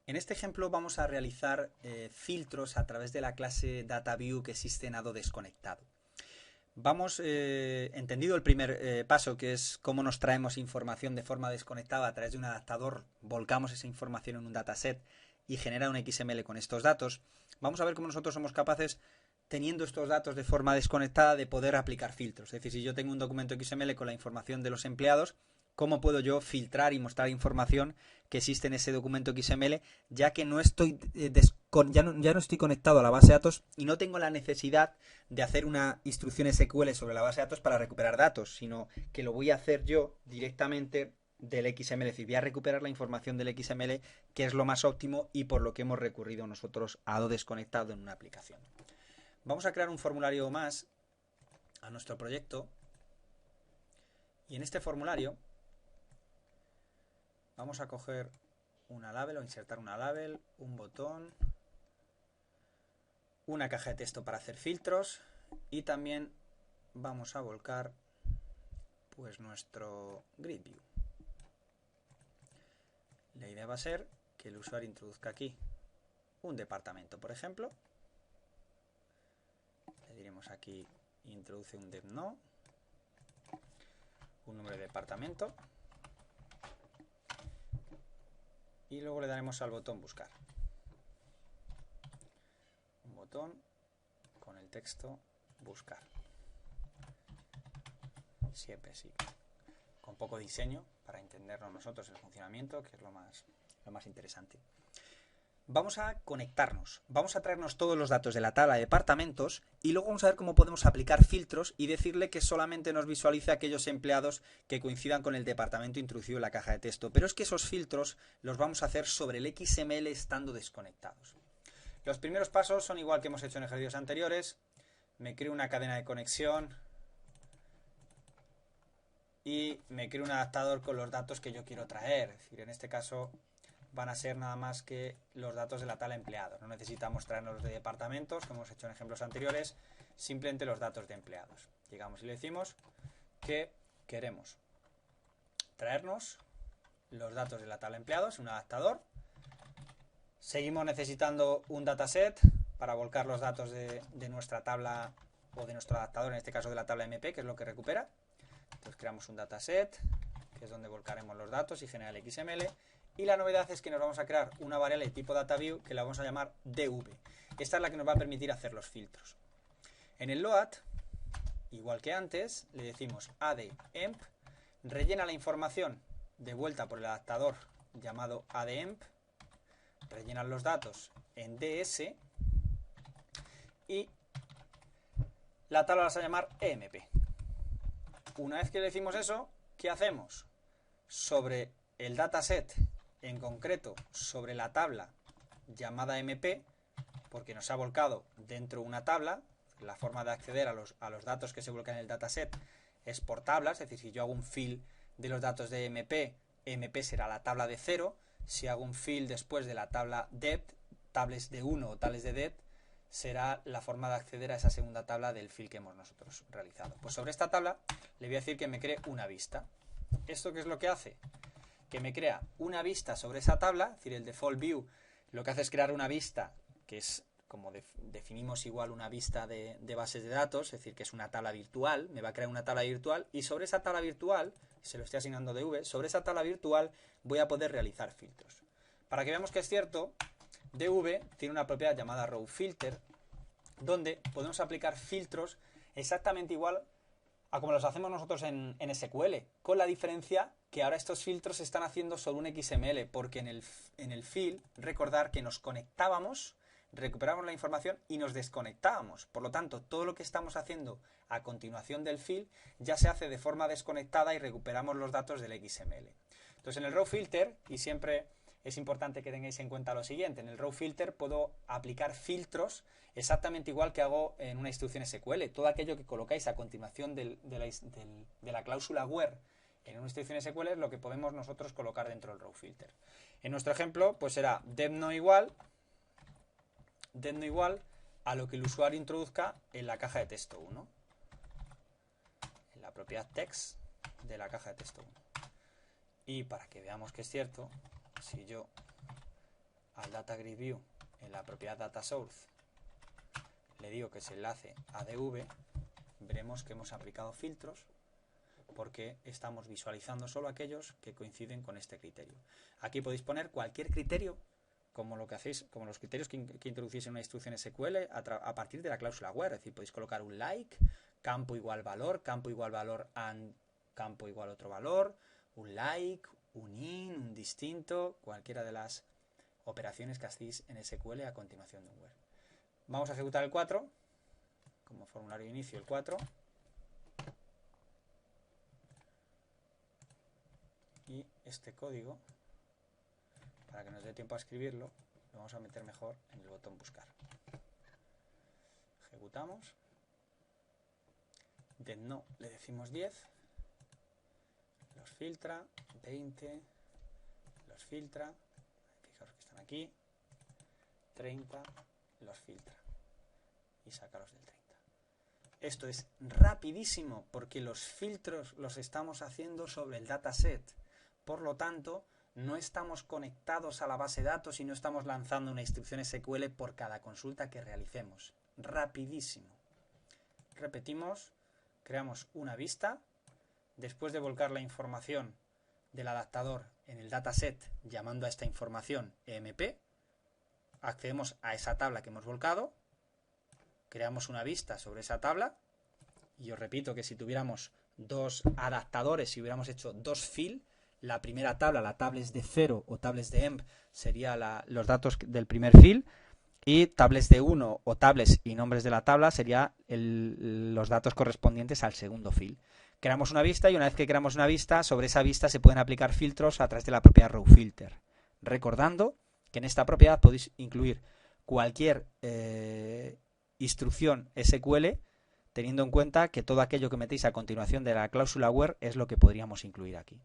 En este ejemplo vamos a realizar filtros a través de la clase DataView que existe en Ado desconectado. Vamos, entendido el primer paso, que es cómo nos traemos información de forma desconectada a través de un adaptador, volcamos esa información en un dataset y genera un XML con estos datos, vamos a ver cómo nosotros somos capaces, teniendo estos datos de forma desconectada, de poder aplicar filtros. Es decir, si yo tengo un documento XML con la información de los empleados, ¿cómo puedo yo filtrar y mostrar información que existe en ese documento XML, ya que no estoy ya no estoy conectado a la base de datos y no tengo la necesidad de hacer una instrucción SQL sobre la base de datos para recuperar datos, sino que lo voy a hacer yo directamente del XML, es decir, voy a recuperar la información del XML, que es lo más óptimo y por lo que hemos recurrido nosotros a Ado desconectado en una aplicación. Vamos a crear un formulario más a nuestro proyecto y en este formulario vamos a coger una label o insertar una label, un botón, una caja de texto para hacer filtros y también vamos a volcar pues nuestro grid view. La idea va a ser que el usuario introduzca aquí un departamento, por ejemplo. Le diremos aquí introduce un dev-no, un número de departamento y luego le daremos al botón buscar. Un botón con el texto buscar. Siempre sí. Con poco diseño para entendernos nosotros el funcionamiento, que es lo más interesante. Vamos a conectarnos, vamos a traernos todos los datos de la tabla de departamentos y luego vamos a ver cómo podemos aplicar filtros y decirle que solamente nos visualice aquellos empleados que coincidan con el departamento introducido en la caja de texto. Pero es que esos filtros los vamos a hacer sobre el XML estando desconectados. Los primeros pasos son igual que hemos hecho en ejercicios anteriores. Me creo una cadena de conexión y me creo un adaptador con los datos que yo quiero traer. Es decir, en este caso van a ser nada más que los datos de la tabla de empleados. No necesitamos traernos los de departamentos, como hemos hecho en ejemplos anteriores, simplemente los datos de empleados. Llegamos y le decimos que queremos traernos los datos de la tabla de empleados, un adaptador. Seguimos necesitando un dataset para volcar los datos de nuestra tabla o de nuestro adaptador, en este caso de la tabla MP, que es lo que recupera. Entonces creamos un dataset, que es donde volcaremos los datos y genera el XML. Y la novedad es que nos vamos a crear una variable de tipo DataView que la vamos a llamar DV. Esta es la que nos va a permitir hacer los filtros. En el load, igual que antes, le decimos addEmp, rellena la información de vuelta por el adaptador llamado addEmp, rellena los datos en DS y la tabla la vas a llamar EMP. Una vez que le decimos eso, ¿qué hacemos? Sobre el dataset, en concreto sobre la tabla llamada MP, porque nos ha volcado dentro de una tabla, la forma de acceder a los datos que se volcan en el dataset es por tablas, es decir, si yo hago un fill de los datos de MP, MP será la tabla de 0, si hago un fill después de la tabla depth, tables de 1 o tables de depth, será la forma de acceder a esa segunda tabla del fill que hemos nosotros realizado. Pues sobre esta tabla le voy a decir que me cree una vista. ¿Esto qué es lo que hace? Que me crea una vista sobre esa tabla, es decir, el default view lo que hace es crear una vista que es como definimos igual una vista de bases de datos, es decir, que es una tabla virtual, me va a crear una tabla virtual y sobre esa tabla virtual, se lo estoy asignando DV, sobre esa tabla virtual voy a poder realizar filtros. Para que veamos que es cierto, DV tiene una propiedad llamada rowFilter, donde podemos aplicar filtros exactamente igual a como los hacemos nosotros en SQL, con la diferencia que ahora estos filtros se están haciendo sobre un XML, porque en el fill, recordar que nos conectábamos, recuperamos la información y nos desconectábamos. Por lo tanto, todo lo que estamos haciendo a continuación del fill ya se hace de forma desconectada y recuperamos los datos del XML. Entonces, en el rowFilter, y siempre es importante que tengáis en cuenta lo siguiente, en el rowFilter puedo aplicar filtros exactamente igual que hago en una instrucción SQL. Todo aquello que colocáis a continuación de la cláusula where en una instrucción SQL es lo que podemos nosotros colocar dentro del rowFilter. En nuestro ejemplo, pues será dev-no igual a lo que el usuario introduzca en la caja de texto 1, en la propiedad text de la caja de texto 1. Y para que veamos que es cierto, si yo al data grid view en la propiedad data source le digo que se enlace a dv, veremos que hemos aplicado filtros porque estamos visualizando solo aquellos que coinciden con este criterio. Aquí podéis poner cualquier criterio, como lo que hacéis, como los criterios que introducís en una instrucción SQL a partir de la cláusula where, es decir, podéis colocar un like, campo igual valor and campo igual otro valor, un like, un in, un distinto, cualquiera de las operaciones que hacéis en SQL a continuación de un where. Vamos a ejecutar el 4, como formulario de inicio el 4. Y este código, para que nos dé tiempo a escribirlo, lo vamos a meter mejor en el botón buscar. Ejecutamos. De no le decimos 10. Los filtra. 20. Los filtra. Fijaos que están aquí. 30. Los filtra. Y sácalos del 30. Esto es rapidísimo porque los filtros los estamos haciendo sobre el dataset. Por lo tanto, no estamos conectados a la base de datos y no estamos lanzando una instrucción SQL por cada consulta que realicemos. Rapidísimo. Repetimos, creamos una vista. Después de volcar la información del adaptador en el dataset llamando a esta información EMP, accedemos a esa tabla que hemos volcado, creamos una vista sobre esa tabla y os repito que si tuviéramos dos adaptadores, si hubiéramos hecho dos fill, la primera tabla, la tables de 0 o tables de emp, serían los datos del primer fill, y tables de 1 o tables y nombres de la tabla serían los datos correspondientes al segundo fill. Creamos una vista y una vez que creamos una vista, sobre esa vista se pueden aplicar filtros a través de la propiedad rowFilter. Recordando que en esta propiedad podéis incluir cualquier instrucción SQL, teniendo en cuenta que todo aquello que metéis a continuación de la cláusula where es lo que podríamos incluir aquí.